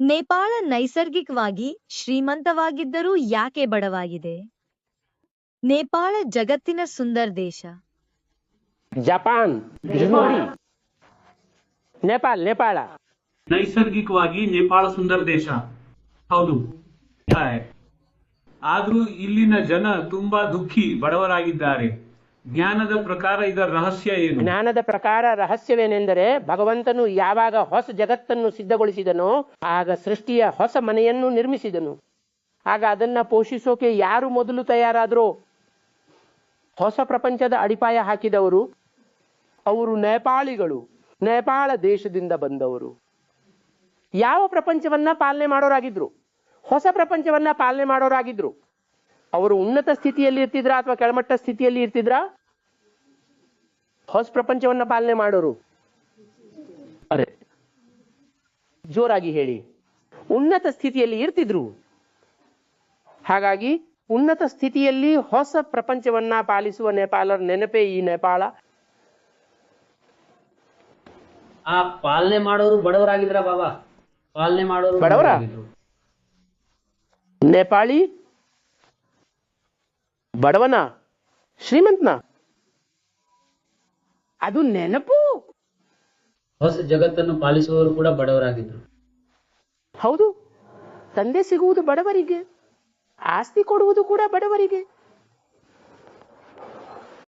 ನೇಪಾಳ ನೈಸರ್ಗಿಕವಾಗಿ ಶ್ರೀಮಂತವಾಗಿದ್ದರೂ ಯಾಕೆ ಬಡವಾಗಿದೆ? ನೇಪಾಳ ಜಗತ್ತಿನ ಸುಂದರ ದೇಶ. ಜಪಾನ್, ನೇಪಾಳ ನೈಸರ್ಗಿಕವಾಗಿ ನೇಪಾಳ ಸುಂದರ ದೇಶ. ಹೌದು, ಆದ್ರೂ ಇಲ್ಲಿನ ಜನ ತುಂಬಾ ದುಃಖಿ, ಬಡವರಾಗಿದ್ದಾರೆ. ಜ್ಞಾನದ ಪ್ರಕಾರ ಇದರ ರಹಸ್ಯ ಏನು? ಜ್ಞಾನದ ಪ್ರಕಾರ ರಹಸ್ಯವೇನೆಂದರೆ, ಭಗವಂತನು ಯಾವಾಗ ಹೊಸ ಜಗತ್ತನ್ನು ಸಿದ್ಧಗೊಳಿಸಿದನೋ ಆಗ ಸೃಷ್ಟಿಯ ಹೊಸ ಮನೆಯನ್ನು ನಿರ್ಮಿಸಿದನು. ಆಗ ಅದನ್ನ ಪೋಷಿಸೋಕೆ ಯಾರು ಮೊದಲು ತಯಾರಾದ್ರೋ, ಹೊಸ ಪ್ರಪಂಚದ ಅಡಿಪಾಯ ಹಾಕಿದವರು ಅವರು ನೇಪಾಳಿಗಳು, ನೇಪಾಳ ದೇಶದಿಂದ ಬಂದವರು. ಯಾವ ಪ್ರಪಂಚವನ್ನ ಪಾಲನೆ ಮಾಡೋರಾಗಿದ್ರು? ಹೊಸ ಪ್ರಪಂಚವನ್ನ ಪಾಲನೆ ಮಾಡೋರಾಗಿದ್ರು. ಅವರು ಉನ್ನತ ಸ್ಥಿತಿಯಲ್ಲಿ ಇರ್ತಿದ್ರ ಅಥವಾ ಕೆಳಮಟ್ಟ ಸ್ಥಿತಿಯಲ್ಲಿ ಇರ್ತಿದ್ರ? ಹೊಸ ಪ್ರಪಂಚವನ್ನ ಪಾಲನೆ ಮಾಡೋರು. ಅರೆ, ಜೋರಾಗಿ ಹೇಳಿ. ಉನ್ನತ ಸ್ಥಿತಿಯಲ್ಲಿ ಇರ್ತಿದ್ರು. ಹಾಗಾಗಿ ಉನ್ನತ ಸ್ಥಿತಿಯಲ್ಲಿ ಹೊಸ ಪ್ರಪಂಚವನ್ನ ಪಾಲಿಸುವ ನೇಪಾಳರ ನೆನಪೇ ಈ ನೇಪಾಳ. ಆ ಪಾಲನೆ ಮಾಡೋರು ಬಡವರಾಗಿದ್ರ ಬಾಬಾ? ಪಾಲನೆ ಮಾಡೋರು ಬಡವರ? ನೇಪಾಳಿ ಬಡವನ ಶ್ರೀಮಂತನ? ಅದು ನೆನಪು. ಹೊಸ ಜಗತ್ತನ್ನು ಪಾಲಿಸುವವರು ಕೂಡ ಬಡವರಾಗಿದ್ರು. ಹೌದು, ತಂದೆ ಸಿಗುವುದು ಬಡವರಿಗೆ, ಆಸ್ತಿ ಕೊಡುವುದು ಕೂಡ ಬಡವರಿಗೆ.